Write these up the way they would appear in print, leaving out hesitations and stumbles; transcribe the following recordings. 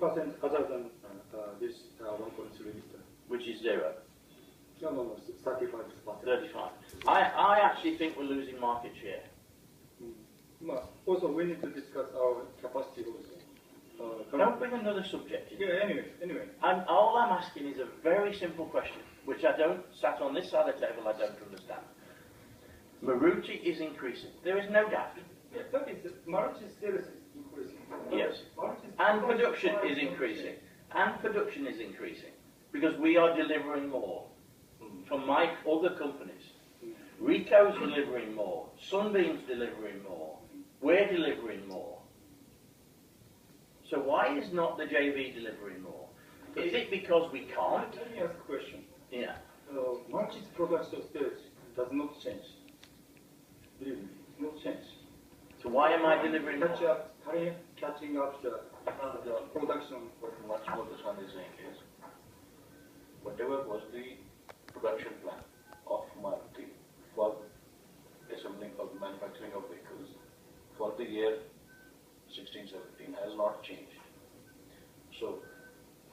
percent other than this 1.3 liter. Which is 0. No, 35%. 35. I actually think we're losing market share. Also, we need to discuss our capacity also. Don't bring another subject in. Yeah, anyway. All I'm asking is a very simple question, which I don't, sat on this side of the table, I don't understand. Maruti is increasing. There is no doubt. Yeah, that is, Maruti sales is increasing. Yes. And production is increasing. And production is increasing. Because we are delivering more from my other companies. Ricoh's delivering more. Sunbeam's delivering more. We're delivering more. So why is not the JV delivering more? Is it because we can't? Let me ask a question. Yeah. Marke's production sales does not change. Believe me, no change. So why am I delivering more? Catching up the production. But much more the son is saying is, whatever was the production plan of Maruti for assembling of manufacturing of vehicles for the year 16-17 has not changed. So,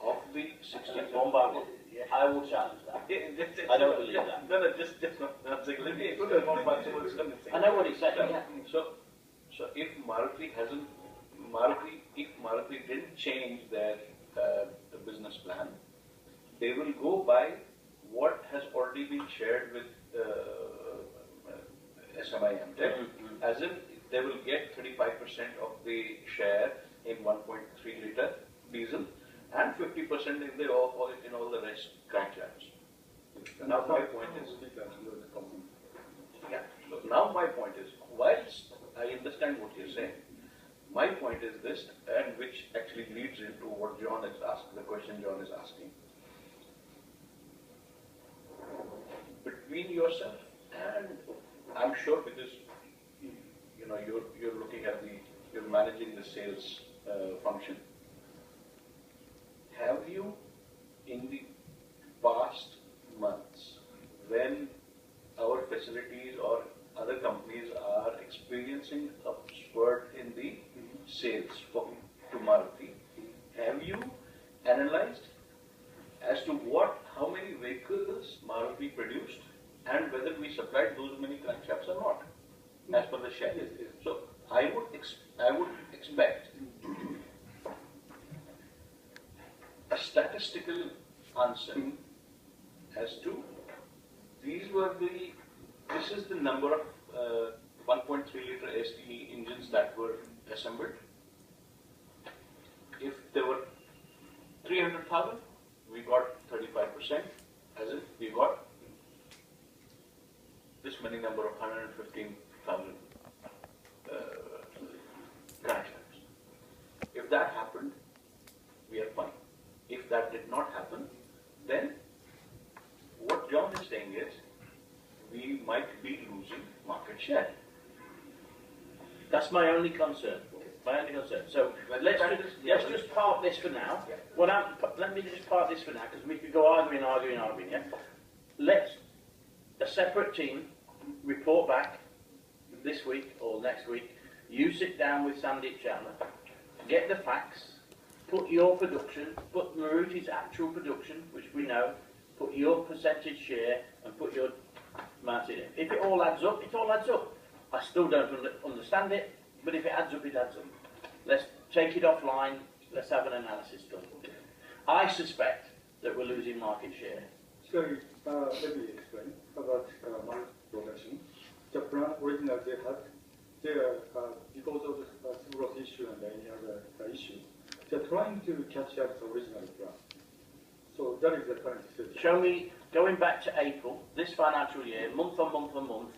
of the 16, I will challenge that. I don't believe that. No, just not saying. Let me put a one by two. I know what he's saying. Yeah. So if Maruti didn't change their the business plan, they will go by what has already been shared with SMI MTech, as in they will get 35% of the share in 1.3 liter diesel and 50% in all the rest crankshafts. Now my point is, so now my point is, whilst I understand what you're saying, my point is this, and which actually leads into what John is asking, the question John is asking. Between yourself and I'm sure because you're looking at you're managing the sales function. Have you in the past months when our facilities or other companies are experiencing a spurt in the sales to Maruti, have you analyzed as to how many vehicles Maruti produced and whether we supplied those many crankshafts or not, as per the share? So I would expect a statistical answer as to this is the number of 1.3 liter STE engines that were assembled. If there were 300,000, we got 35%, as if we got this many number of 115,000 crankshafts. If that happened, we are fine. If that did not happen, then what John is saying is we might be losing market share. That's my only concern. My only concern. So let's just park this for now. Let me just park this for now because we could go arguing. Yeah. Let's a separate team report back this week or next week. You sit down with Sandeep Chandler, get the facts, put your production, put Maruti's actual production, which we know, put your percentage share, and put your amount in it. If it all adds up, it all adds up. I still don't understand it, but if it adds up, it adds up. Let's take it offline. Let's have an analysis done. I suspect that we're losing market share. So let me explain about market production. The plan originally they had, because of the several issue and any other issues, they're trying to catch up the original plan. So that is the current situation. Show me, going back to April, this financial year, month on month,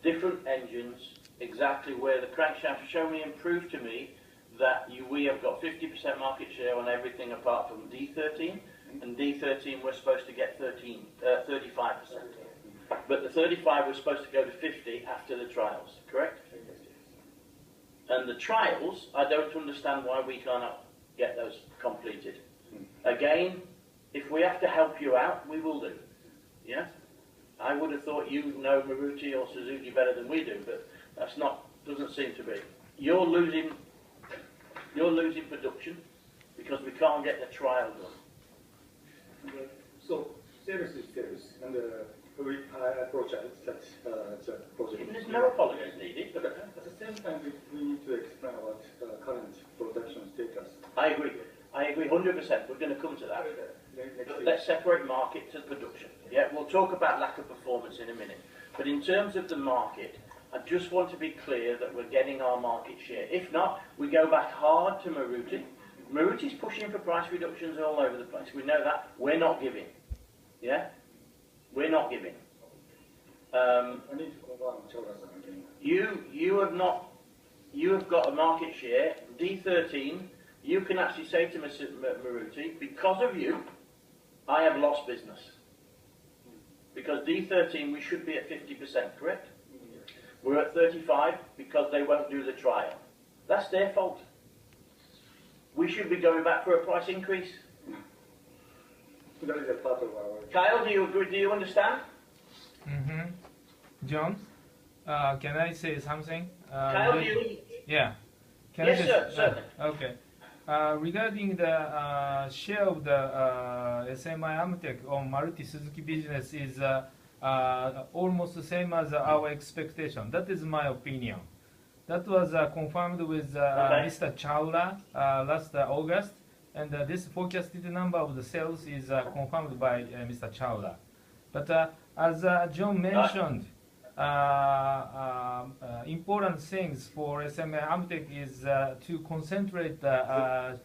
different engines, exactly where the crankshaft, show me and prove to me that we have got 50% market share on everything apart from D13, and D13 we're supposed to get 35%. But the 35 was supposed to go to 50 after the trials, correct? And the trials, I don't understand why we cannot get those completed. Again, if we have to help you out, we will do. Yeah? I would have thought you know Maruti or Suzuki better than we do, but doesn't seem to be. You're losing production because we can't get the trial done. So sales is sales, and I apologize that the project. There's no apologies needed. But at the same time, we need to explain about current production status. I agree. I agree 100%. We're going to come to that. Let's separate market to production. Yeah, we'll talk about lack of performance in a minute. But in terms of the market, I just want to be clear that we're getting our market share. If not, we go back hard to Maruti. Maruti's pushing for price reductions all over the place. We know that. We're not giving. Yeah? We're not giving. I need to confirm Chowra-san again. You have got a market share, D13. You can actually say to Mr. Maruti, because of you, I have lost business. Because D13, we should be at 50%, correct? We're at 35 because they won't do the trial. That's their fault. We should be going back for a price increase. That is a part of our... Kyle, do you agree? Do you understand? Mm-hmm. John, can I say something? Kyle, do you... Yeah. Yes, sir, certainly. Okay. Regarding the share of the SMI Amtech on Maruti Suzuki business is almost the same as our expectation. That is my opinion. That was confirmed with Mr. Chawla last August, and this forecasted number of the sales is confirmed by Mr. Chawla. But as John mentioned, important things for SMA Amtech is to concentrate the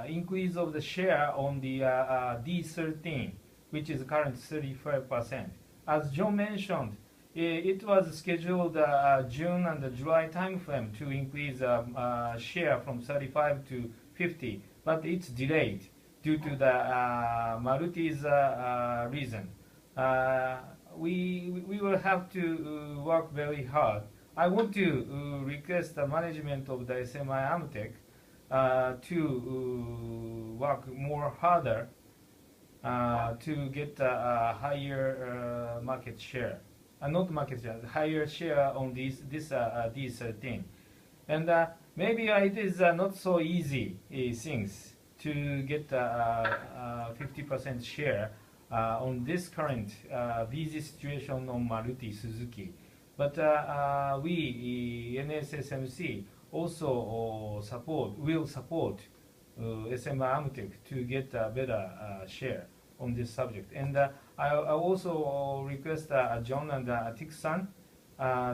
increase of the share on the D13, which is currently 35%. As John mentioned, it was scheduled June and July timeframe to increase share from 35 to 50, but it's delayed due to the Maruti's reason. We will have to work very hard. I want to request the management of the SMI Amtech to work more harder to get a higher market share. Not market share, higher share on these D13. And maybe it is not so easy things to get 50% share on this current busy situation on Maruti Suzuki. But we, NSSMC, also will support SMA Amtech to get a better share on this subject. And I also request John and Atik-san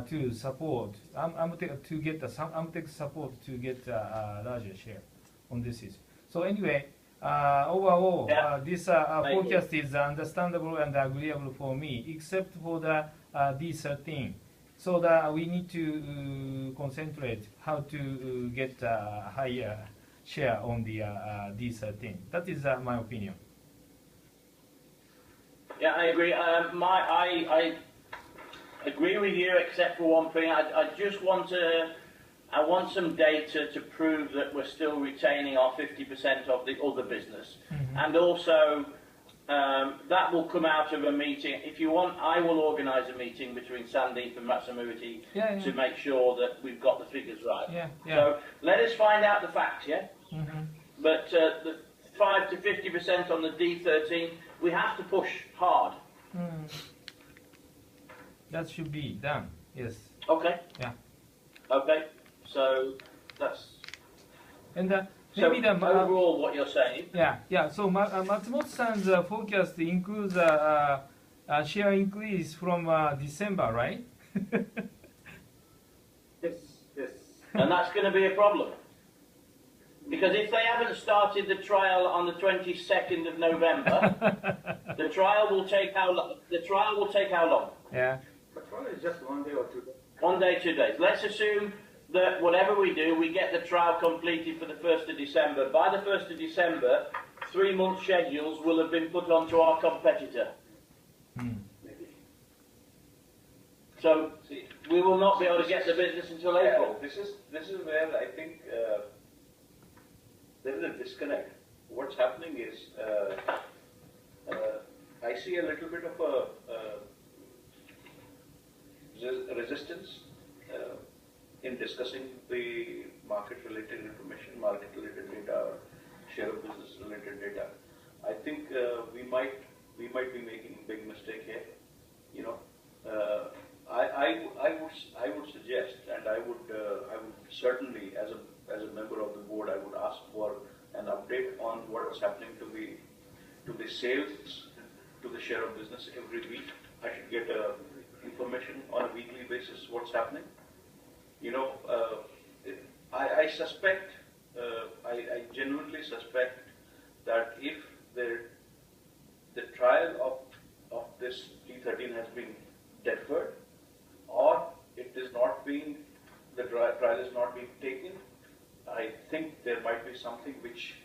to support Amtech to get some Amtech support to get a larger share on this issue. So anyway, overall, this forecast is understandable and agreeable for me, except for the D13. So that we need to concentrate how to get a higher share on the D13. That is my opinion. Yeah, I agree. I agree with you, except for one thing. I just want some data to prove that we're still retaining our 50% of the other business, and also that will come out of a meeting. If you want, I will organise a meeting between Sandeep and Matsumuriti to make sure that we've got the figures right. So let us find out the facts. But the 5 to 50% on the D13, we have to push hard. That should be done. Yes. Okay. Yeah. Okay. So that's. And so maybe the overall, what you're saying. Yeah. So Matsumoto-san's forecast includes a share increase from December, right? Yes. And that's going to be a problem. Because if they haven't started the trial on the 22nd of November, the trial will take how long? The trial will take how long? Yeah. The trial is just 1 day or 2 days. 1 day, 2 days. Let's assume that whatever we do, we get the trial completed for the 1st of December. By the 1st of December, 3-month schedules will have been put onto our competitor. Maybe. So we will not be able to get the business until April. This is where I think there is a disconnect. What's happening is I see a little bit of a resistance in discussing the market-related information, market-related data, or share of business-related data. I think we might be making a big mistake here. You know, I would suggest, and I would certainly, as a member of the board, I would ask for an update on what is happening to the sales, to the share of business every week. I should get information on a weekly basis what's happening. You know, I suspect, I genuinely suspect that if the trial of this T13 has been deferred, or it is not being, the trial is not being taken, I think there might be something which,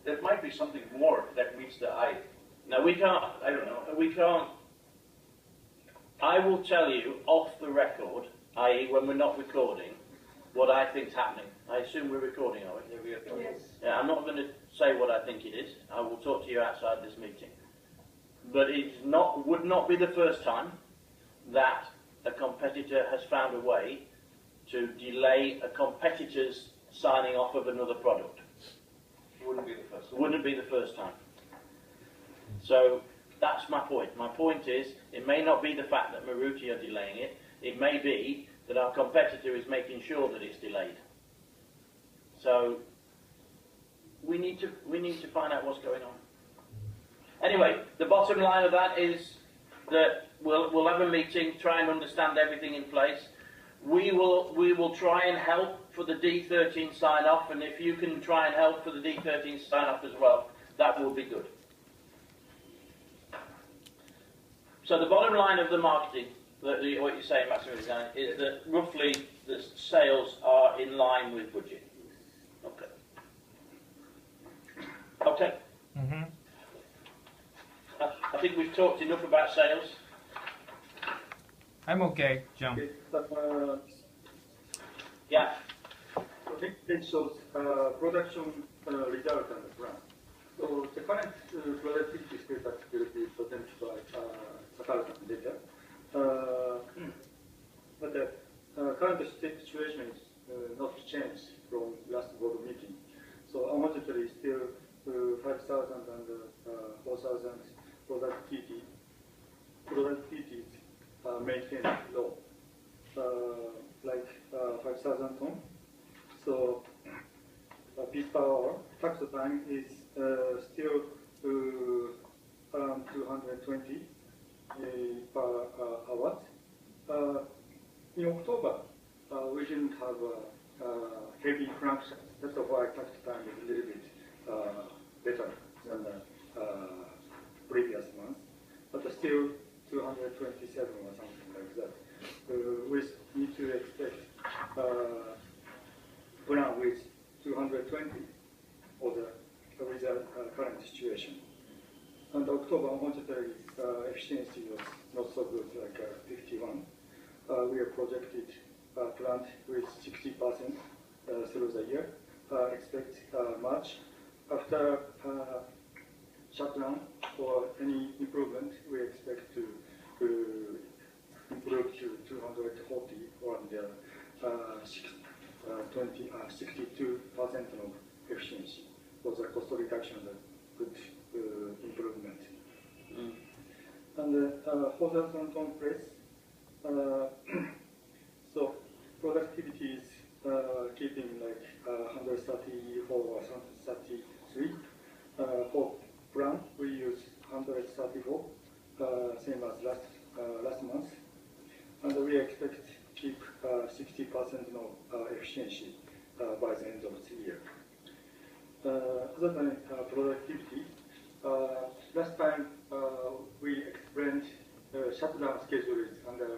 there might be something more that meets the eye. Now we can't, I don't know. we can't, I will tell you off the record, i.e. when we're not recording, what I think's happening. I assume we're recording, are we? Yeah, we are talking. Yes. Yeah, I'm not going to say what I think it is. I will talk to you outside this meeting. But it would not be the first time that a competitor has found a way to delay a competitor's signing off of another product. Wouldn't be the first. Wouldn't be the first time. So that's my point. My point is, it may not be the fact that Maruti are delaying it. It may be that our competitor is making sure that it's delayed. So we need to find out what's going on. Anyway, the bottom line of that is that we'll have a meeting, try and understand everything in place. We will try and help for the D13 sign off, and if you can try and help for the D13 sign off as well, that will be good. So the bottom line of the marketing, what you're saying, Maximum, is that roughly the sales are in line with budget. Okay. Okay. Mm-hmm. I think we've talked enough about sales. I'm okay, John. Okay, Yeah. it shows production result and the plan. So the current productivity status will be presented by Sakara later. But the current situation is not changed from last board meeting. So unfortunately, still 5,000 and 4,000 productivity maintained low, like 5,000 ton. So peak per hour factor time is still around 220 per hour. In October, we didn't have heavy function. That's why factor time is a little bit better than the previous month, but still 227 or something like that. We need to expect plan with 220 or with the current situation. And October, unfortunately, efficiency was not so good, like 51. We are projected plant with 60% through the year. Expect March. After shutdown or any improvement, we expect to improve to 240 or the 62% of efficiency. So the cost reduction is a good improvement. And 4,000 ton press. So productivity is keeping like 134 or 133. For plan, we use 134, same as last month. And we expect to keep 60% of efficiency by the end of the year. Other than productivity, last time we explained shutdown schedule is under